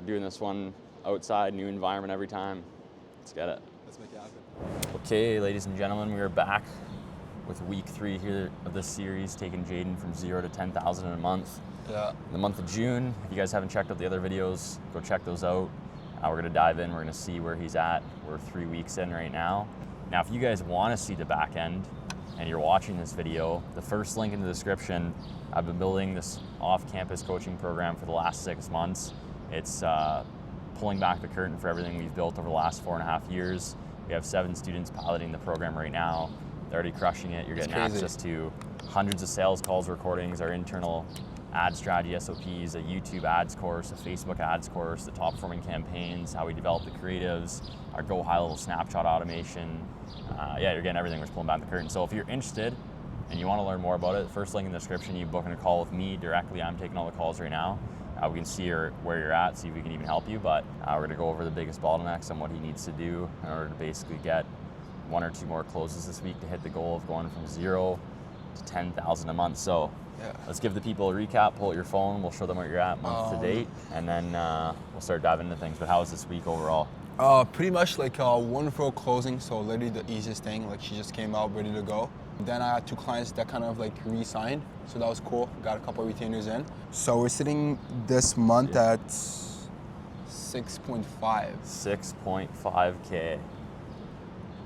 doing this one outside, new environment every time. Let's get it. Let's make it happen. Okay, ladies and gentlemen, we are back with week 3 here of this series, taking Jaden from 0 to 10,000 in a month. Yeah. In the month of June, if you guys haven't checked out the other videos, go check those out. We're gonna dive in, we're gonna see where he's at. We're 3 weeks in right now. Now, if you guys wanna see the back end and you're watching this video, the first link in the description, I've been building this off-campus coaching program for the last 6 months. It's pulling back the curtain for everything we've built over the last 4.5 years. We have 7 students piloting the program right now. They're already crushing it. You're getting access to hundreds of sales calls, recordings, our internal ad strategy SOPs, a YouTube ads course, a Facebook ads course, the top performing campaigns, how we develop the creatives, our go high level snapshot automation. Yeah, you're getting everything. We're just pulling back the curtain. So if you're interested and you want to learn more about it, first link in the description, you book in a call with me directly. I'm taking all the calls right now. We can see where you're at, see if we can even help you, but we're gonna go over the biggest bottlenecks and what he needs to do in order to basically get 1 or 2 more closes this week to hit the goal of going from 0 to 10,000 a month. So let's give the people a recap. Pull out your phone, we'll show them where you're at month to date, and then we'll start diving into things. But how was this week overall? Pretty much like one referral closing, so literally the easiest thing. Like, she just came out ready to go. Then I had 2 clients that kind of like re-signed, so that was cool. Got a couple of retainers in. So we're sitting this month at 6.5. 6.5K.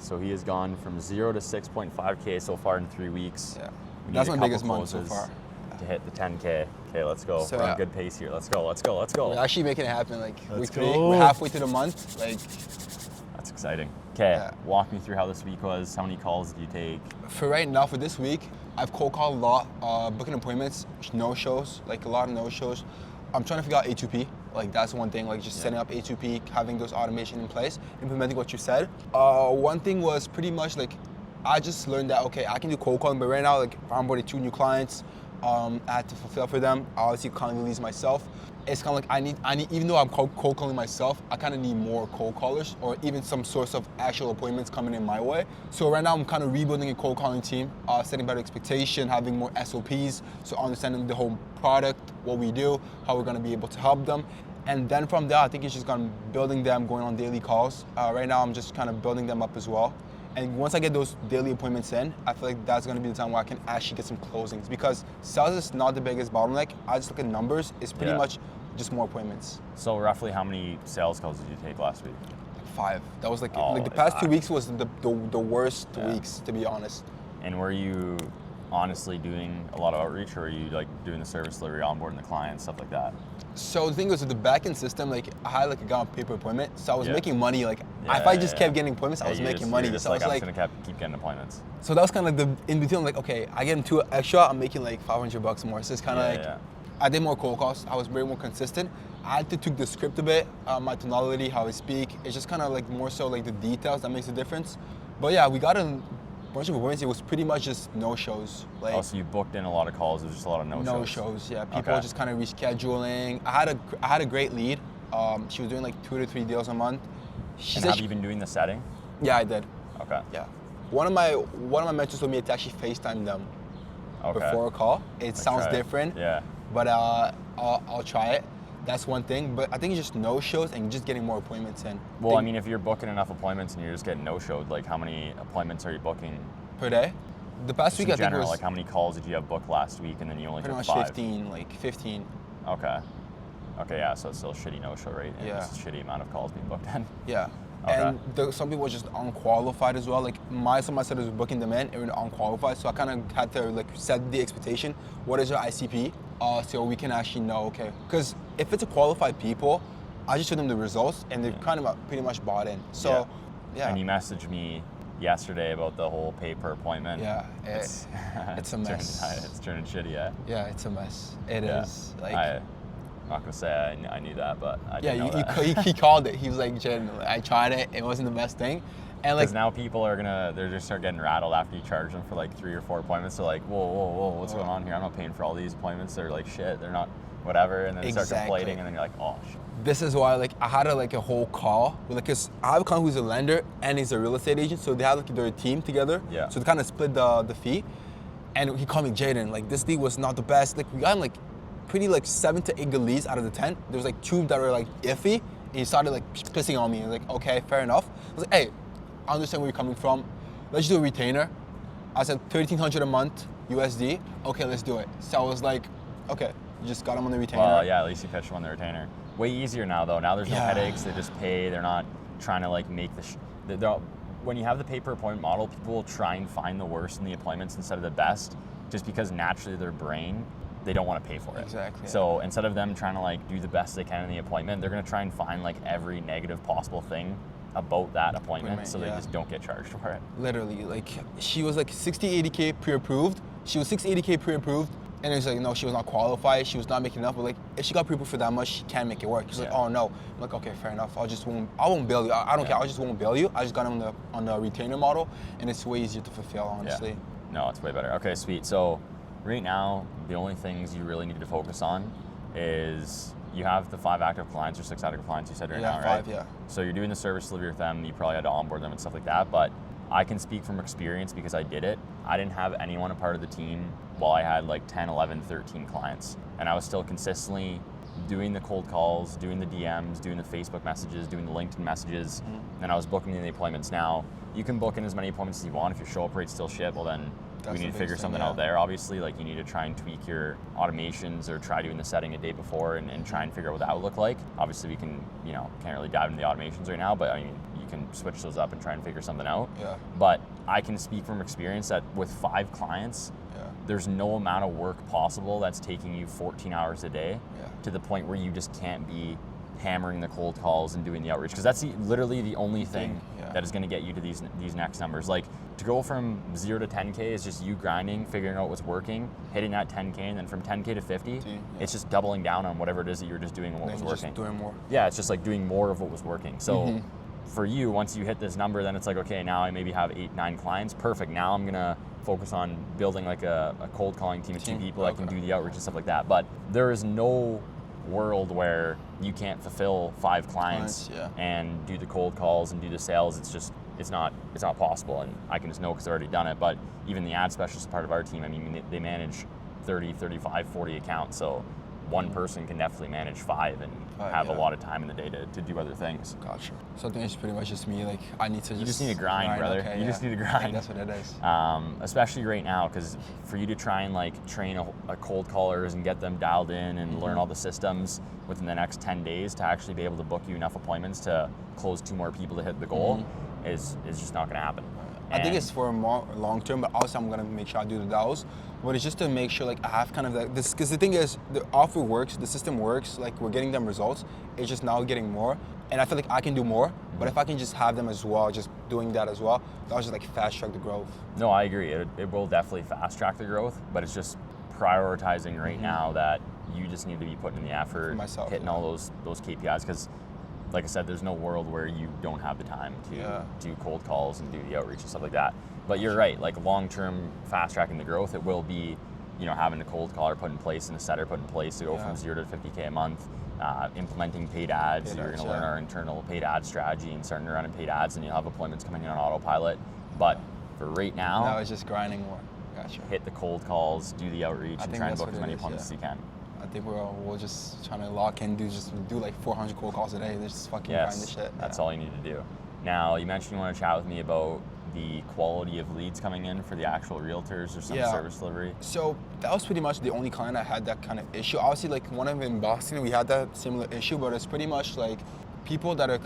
So he has gone from 0 to 6.5K so far in 3 weeks. Yeah, We that's need my a biggest couple month so closes far. to hit the 10K. Okay, let's go. So, we're on good pace here. Let's go, let's go, let's go. We're actually making it happen. Like, Let's week 3, go. we're halfway through the month. Like, That's exciting. Okay, walk me through how this week was. How many calls did you take? for right now, for this week, I've cold called a lot, booking appointments, no-shows, like a lot of no-shows. I'm trying to figure out A2P. Like, that's one thing, like just setting up A2P, having those automation in place, implementing what you said. One thing was pretty much like, I just learned that, okay, I can do cold calling, but right now, like, if I'm onboarding 2 new clients, I had to fulfill for them. I obviously can't release myself. It's kind of like I need, even though I'm cold calling myself, I kind of need more cold callers or even some source of actual appointments coming in my way. So right now I'm kind of rebuilding a cold calling team, setting better expectation, having more SOPs, so understanding the whole product, what we do, how we're gonna be able to help them. And then from there, I think it's just gonna building them, going on daily calls. Right now I'm just kind of building them up as well. And once I get those daily appointments in, I feel like that's gonna be the time where I can actually get some closings, because sales is not the biggest bottleneck. I just look at numbers, it's pretty much just more appointments. So roughly how many sales calls did you take last week? 5. That was like the past 2 weeks was the worst weeks, to be honest. And were you honestly doing a lot of outreach, or were you like doing the service delivery, onboarding the clients, stuff like that? So the thing was, with the back-end system, like I had like a guy on paper appointment, so I was making money. Like if I just kept getting appointments, I was making money. Just so like, I was I'm just gonna keep getting appointments. So that was kind of like the in between. Like, okay, I get him 2 extra, I'm making like $500 more. So it's kind of I did more cold calls. I was very more consistent. I had to tweak the script a bit, my tonality, how I speak. It's just kind of like more so like the details that makes a difference. But yeah, we got a bunch of appointments. It was pretty much just no-shows. Like, so you booked in a lot of calls. It was just a lot of no-shows. No-shows, yeah. People were just kind of rescheduling. I had a great lead. She was doing like 2 to 3 deals a month. Have you been doing the setting? Yeah, I did. Okay. Yeah. One of my mentors told me to actually FaceTime them before a call. It sounds different. Yeah. But I'll try it. That's one thing. But I think it's just no-shows and just getting more appointments in. Well, I mean, if you're booking enough appointments and you're just getting no-showed, like how many appointments are you booking per day? The past week, I think, was like how many calls did you have booked last week, and then you only took 5? Pretty much 15, like 15. Okay. Okay, yeah, so it's still a shitty no-show rate, and just a shitty amount of calls being booked in. Yeah. Okay. And some people were just unqualified as well. Like some of my setters were booking them in and were unqualified, so I kind of had to like set the expectation. What is your ICP? So we can actually know, okay. Because if it's a qualified people, I just show them the results and they're kind of pretty much bought in. So, yeah. And you messaged me yesterday about the whole pay per appointment. Yeah, it's a mess. It's turning shitty, yeah? Yeah, it's a mess. It is. Like, I'm not gonna say I knew that, but I didn't know that. He called it. He was like, Jaden, I tried it. It wasn't the best thing. And like, now people are they're just start getting rattled after you charge them for like 3 or 4 appointments. They're like, whoa, what's going on here? I'm not paying for all these appointments. They're like, shit, they're not, whatever. And then they start complaining, and then you're like, oh, shit. This is why, like, I had a whole call with, like, cause I have a client who's a lender and he's a real estate agent, so they have like their team together. Yeah. So they kind of split the fee, and he called me, Jaden, like, this deal was not the best. Like, we got him like pretty like 7 to 8 good leads out of the 10. There was like 2 that were like iffy, and he started like pissing on me. Like, okay, fair enough. I was like, hey, I understand where you're coming from. Let's do a retainer. I said $1,300 a month USD. Okay, let's do it. So I was like, okay, you just got him on the retainer. Well, yeah, at least you pitched him on the retainer. Way easier now though. Now there's no headaches. They just pay. They're not trying to like make when you have the pay per appointment model, people will try and find the worst in the appointments instead of the best, just because naturally their brain, they don't want to pay for it. Exactly. So instead of them trying to like do the best they can in the appointment, they're going to try and find like every negative possible thing about that appointment, so they just don't get charged for it. Literally, like she was like 60, 80K pre-approved. She was 60, 80K pre-approved, and it's like, no, she was not qualified. She was not making enough. But like, if she got pre-approved for that much, she can make it work. She's like, oh no. I'm like, okay, fair enough. I won't bill you. I don't care. I just won't bill you. I just got him on the retainer model, and it's way easier to fulfill, honestly. Yeah. No, it's way better. Okay, sweet. So right now, the only things you really need to focus on is you have the 5 active clients or 6 active clients you said right now, right? 5, yeah. So you're doing the service delivery with them. You probably had to onboard them and stuff like that. But I can speak from experience because I did it. I didn't have anyone a part of the team while I had like 10, 11, 13 clients. And I was still consistently doing the cold calls, doing the DMs, doing the Facebook messages, doing the LinkedIn messages, and I was booking in the appointments. Now, you can book in as many appointments as you want. If your show up rate's still shit, well then we need to figure something out there. Obviously, like you need to try and tweak your automations or try doing the setting a day before and try and figure out what that would look like. Obviously, we can, can't really dive into the automations right now, but I mean, you can switch those up and try and figure something out. Yeah. But I can speak from experience that with 5 clients, there's no amount of work possible that's taking you 14 hours a day to the point where you just can't be hammering the cold calls and doing the outreach, because that's literally the only thing that is going to get you to these next numbers. Like to go from 0 to 10K is just you grinding, figuring out what's working, hitting that 10K, and then from 10K to 50, it's just doubling down on whatever it is that you're just doing and what was working. Just doing more. Yeah, it's just like doing more of what was working. So for you, once you hit this number, then it's like, okay, now I maybe have 8, 9 clients. Perfect. Now I'm gonna focus on building like a cold calling team of 2 people that can do the outreach and stuff like that. But there is no world where you can't fulfill 5 clients and do the cold calls and do the sales. It's not possible, and I can just know because I've already done it. But even the ad specialist part of our team, I mean, they manage 30, 35, 40 accounts, so one person can definitely manage 5 and have a lot of time in the day to do other things. Gotcha. So I think it's pretty much just me, like I need to You just need to grind, brother. Okay, you just need to grind. That's what it is. Especially right now, because for you to try and like train a cold callers and get them dialed in and learn all the systems within the next 10 days to actually be able to book you enough appointments to close 2 more people to hit the goal is just not going to happen. I think it's for more long term, but also I'm gonna make sure I do the dials. But it's just to make sure like I have kind of like this, because the thing is the offer works, the system works, like we're getting them results. It's just now getting more, and I feel like I can do more. But if I can just have them as well, just doing that as well, that was just like fast track the growth. No, I agree. It will definitely fast track the growth, but it's just prioritizing right now that you just need to be putting in the effort, hitting all those KPIs, because like I said, there's no world where you don't have the time to do cold calls and do the outreach and stuff like that. But you're right, like long-term fast tracking the growth, it will be, having a cold caller put in place and a setter put in place to go from 0 to 50K a month, implementing paid ads. You're going to learn our internal paid ad strategy and starting to run in paid ads, and you'll have appointments coming in on autopilot. But for right now, it's just grinding more. Gotcha. Hit the cold calls, do the outreach, and try and book as many appointments as you can. I think we're just trying to lock in, do like 400 cold calls a day. Just fucking grind the shit. That's all you need to do. Now, you mentioned you want to chat with me about the quality of leads coming in for the actual realtors or some service delivery. So that was pretty much the only client I had that kind of issue. Obviously, like one of them in Boston, we had that similar issue, but it's pretty much like people that are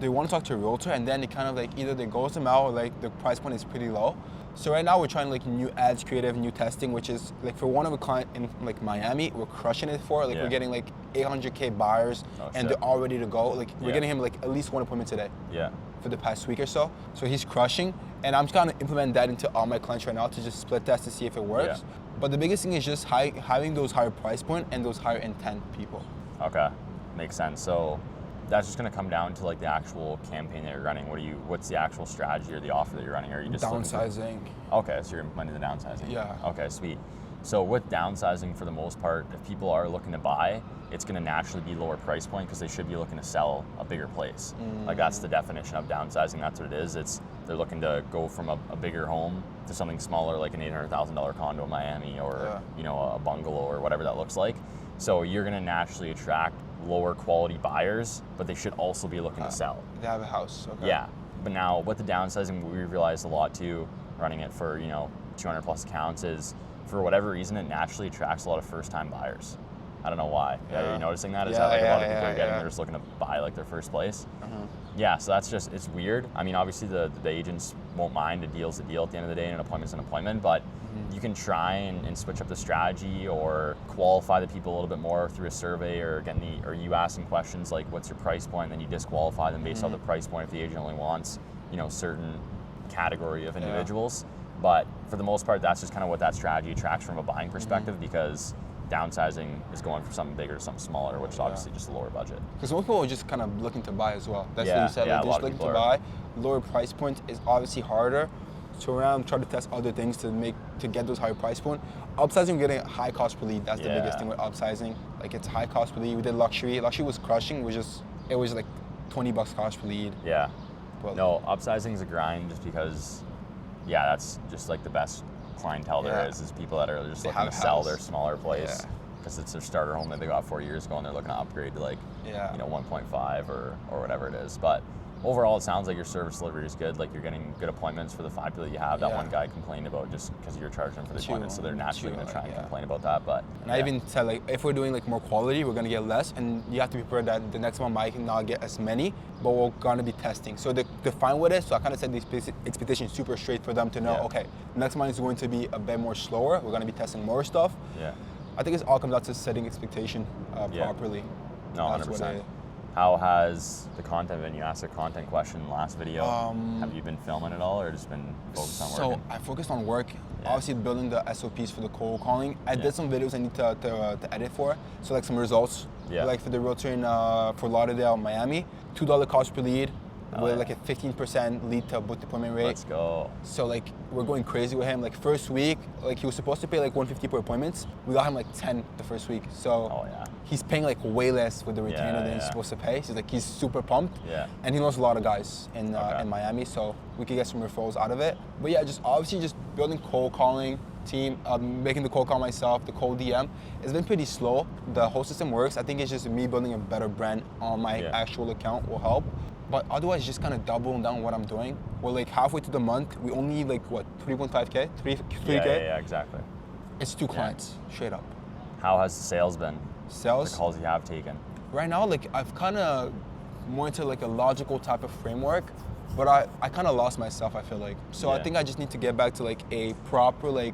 they want to talk to a realtor, and then they kind of like either they ghost them out or like the price point is pretty low. So right now we're trying like new ads, creative, new testing, which is like for one of a client in like Miami, we're crushing it for. Like we're getting like 800K buyers and they're all ready to go. Like we're getting him like at least 1 appointment today. Yeah. For the past week or so. So he's crushing, and I'm trying to implement that into all my clients right now to just split test to see if it works. Yeah. But the biggest thing is just having those higher price point and those higher intent people. Okay, makes sense. So that's just going to come down to like the actual campaign that you're running. What's the actual strategy or the offer that you're running? Are you just downsizing? Okay, so you're implementing the downsizing. Yeah. Okay, sweet. So with downsizing, for the most part, if people are looking to buy, it's going to naturally be lower price point because they should be looking to sell a bigger place. Like that's the definition of downsizing. That's what it is. They're looking to go from a bigger home to something smaller, like an $800,000 condo in Miami, or a bungalow, or whatever that looks like. So you're going to naturally attract lower quality buyers, but they should also be looking to sell. They have a house. Okay. Yeah, but now with the downsizing, we realized a lot too, running it for 200 plus accounts, is for whatever reason it naturally attracts a lot of first time buyers. I don't know why. Are you noticing that? Is that like a lot of people are getting, they're just looking to buy like their first place? Yeah, so that's just, it's weird. I mean, obviously the agents won't mind. A deal's a deal at the end of the day, and an appointment's an appointment, but you can try and switch up the strategy or qualify the people a little bit more through a survey, or you asking questions like, what's your price point? And then you disqualify them based on the price point if the agent only wants, certain category of individuals. But for the most part, that's just kind of what that strategy attracts from a buying perspective, because downsizing is going for something bigger, something smaller, which is obviously just a lower budget. Because most people are just kind of looking to buy as well. That's what you said. Like, they're just looking to buy. Lower price point is obviously harder. So we're now trying to test other things to get those higher price point. Upsizing, we're getting high cost per lead. That's the biggest thing with upsizing. Like, it's high cost per lead. We did luxury. Luxury was crushing. It was like $20 cost per lead. Yeah. But no, upsizing is a grind just because, that's just like the best clientele there is people that are just looking to sell their smaller place because it's their starter home that they got 4 years ago, and they're looking to upgrade to 1.5 or whatever it is. But overall, it sounds like your service delivery is good. Like, you're getting good appointments for the 5 people that you have. That one guy complained about just because you're charging them for the appointment, so they're naturally going to try and complain about that. But I even said, like, if we're doing more quality, we're going to get less, and you have to be prepared that the next one might not get as many, but we're going to be testing. So they're fine with it. So I kind of set the expectation super straight for them to know, okay, next month is going to be a bit more slower. We're going to be testing more stuff. Yeah. I think it all comes down to setting expectation properly. No, 100%. How has the content been? You asked a content question last video. Have you been filming at all, or just been focused on working? So I focused on work. Obviously building the SOPs for the cold calling. I did some videos I need to edit for. So like some results. Like for the realtor in Fort Lauderdale, Miami, $2 cost per lead. With like a 15% lead to book appointment rate. Let's go. So like we're going crazy with him. Like first week, like he was supposed to pay like $150 per appointments. We got him like 10 the first week. So he's paying like way less with the retainer than he's supposed to pay. So he's super pumped. And he knows a lot of guys in Miami, so we could get some referrals out of it. But just obviously just building cold calling team, making the cold call myself, the cold DM. It's been pretty slow. The whole system works. I think it's just me building a better brand on my actual account will help. But otherwise, just kind of doubling down what I'm doing. We're like halfway through the month. We only need 3.5K, 3K? Yeah, exactly. It's 2 clients, straight up. How has the sales been? Sales? The calls you have taken? Right now, I've kind of more into a logical type of framework, but I kind of lost myself, I feel like. So I think I just need to get back to a proper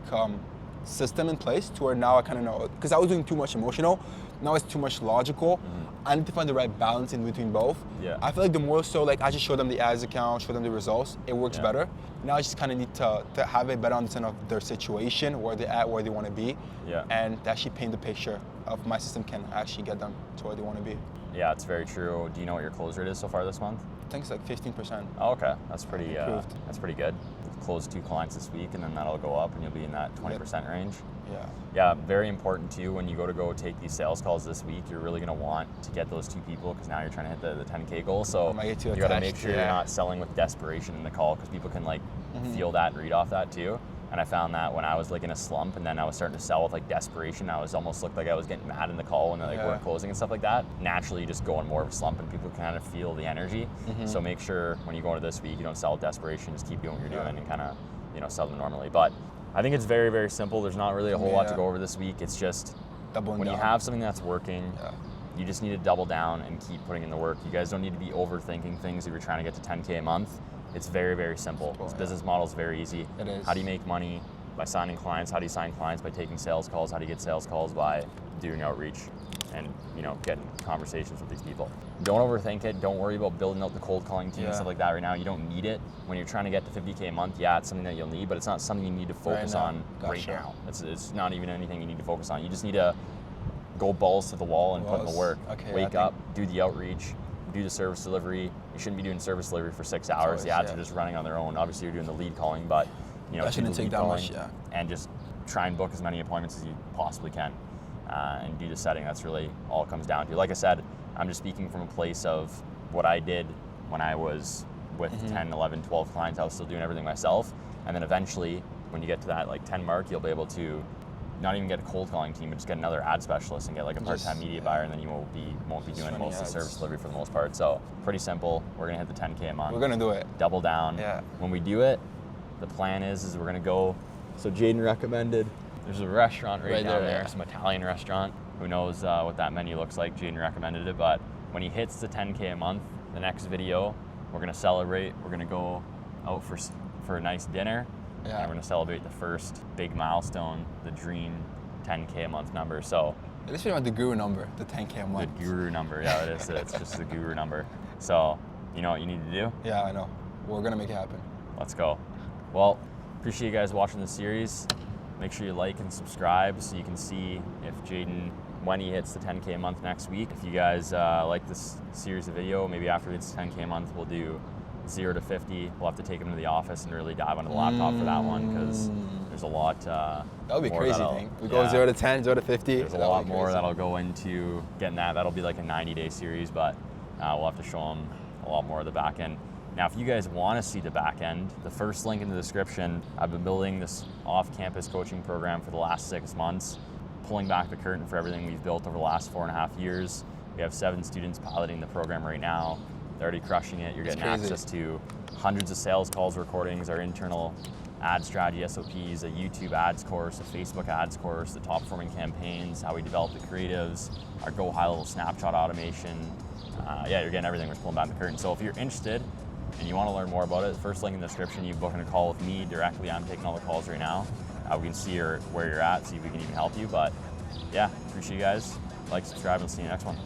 system in place to where now I kind of know, because I was doing too much emotional. Now it's too much logical. I need to find the right balance in between both. I feel like the more so I just show them the ads account, show them the results, it works better. Now I just kind of need to have a better understanding of their situation, where they're at, where they want to be, and to actually paint the picture of my system can actually get them to where they want to be. Yeah, it's very true. Do you know what your close rate is so far this month? I think it's 15%. Oh, okay, that's pretty good. Close 2 clients this week, and then that'll go up, and you'll be in that 20% range. Yeah, very important too. When you go take these sales calls this week, you're really going to want to get those 2 people, because now you're trying to hit the 10K goal. So you got to make sure you're not selling with desperation in the call, because people can feel that and read off that too. And I found that when I was in a slump, and then I was starting to sell with desperation, I was almost looked like I was getting mad in the call when they weren't closing and stuff like that. Naturally, you just go in more of a slump, and people kind of feel the energy. So make sure when you go into this week, you don't sell with desperation. Just keep doing what you're doing and kind of sell them normally. But I think it's very, very simple. There's not really a whole lot to go over this week. It's just when you have something that's working, you just need to double down and keep putting in the work. You guys don't need to be overthinking things if you're trying to get to 10K a month. It's very, very simple. This business model is very easy. It is. How do you make money? By signing clients. How do you sign clients? By taking sales calls. How do you get sales calls? By doing outreach and getting conversations with these people. Don't overthink it. Don't worry about building out the cold calling team and stuff like that right now. You don't need it. When you're trying to get to 50K a month, it's something that you'll need, but it's not something you need to focus on right now. It's not even anything you need to focus on. You just need to go balls to the wall and put in the work. Wake up, do the outreach, do the service delivery. You shouldn't be doing service delivery for 6 hours. The ads are just running on their own. Obviously, you're doing the lead calling, but that shouldn't take that much. And just try and book as many appointments as you possibly can, and do the setting. That's really all it comes down to. Like I said, I'm just speaking from a place of what I did when I was with 10, 11, 12 clients. I was still doing everything myself. And then eventually, when you get to that like 10 mark, you'll be able to not even get a cold calling team, but just get another ad specialist and get like a part-time media buyer, and then you won't be doing most of the service delivery for the most part. So pretty simple. We're gonna hit the 10K a month. We're gonna do it. Double down. Yeah. When we do it, the plan is we're gonna go. So Jaden recommended. There's a restaurant right down there, some Italian restaurant. Who knows what that menu looks like? Jaden recommended it, but when he hits the 10K a month, the next video, we're gonna celebrate. We're gonna go out for a nice dinner. Yeah. And we're gonna celebrate the first big milestone, the dream 10K a month number. So At least we don't have the guru number, the 10K a month. the guru number, yeah, it is. It's just the guru number. So you know what you need to do? Yeah, I know. We're gonna make it happen. Let's go. Well, appreciate you guys watching the series. Make sure you like and subscribe so you can see if Jaden, when he hits the 10K a month next week. If you guys like this series of video, maybe after it's 10K a month, we'll do 0 to 50. We'll have to take him to the office and really dive onto the laptop for that one, because there's a lot That would be more crazy thing. We go 0 to 10, 0 to 50. There's a lot more that'll go into getting that. That'll be like a 90-day series, but we'll have to show them a lot more of the back end. Now, if you guys want to see the back end, the first link in the description, I've been building this off-campus coaching program for the last 6 months, pulling back the curtain for everything we've built over the last 4.5 years. We have 7 students piloting the program right now. They're already crushing it. You're getting access to hundreds of sales calls, recordings, our internal ad strategy SOPs, a YouTube ads course, a Facebook ads course, the top performing campaigns, how we develop the creatives, our go high level snapshot automation. Yeah, you're getting everything. We're pulling back the curtain. So if you're interested and you want to learn more about it, the first link in the description, you book in a call with me directly. I'm taking all the calls right now. We can see where you're at, see if we can even help you. But yeah, appreciate you guys. Like, subscribe, and see you next one.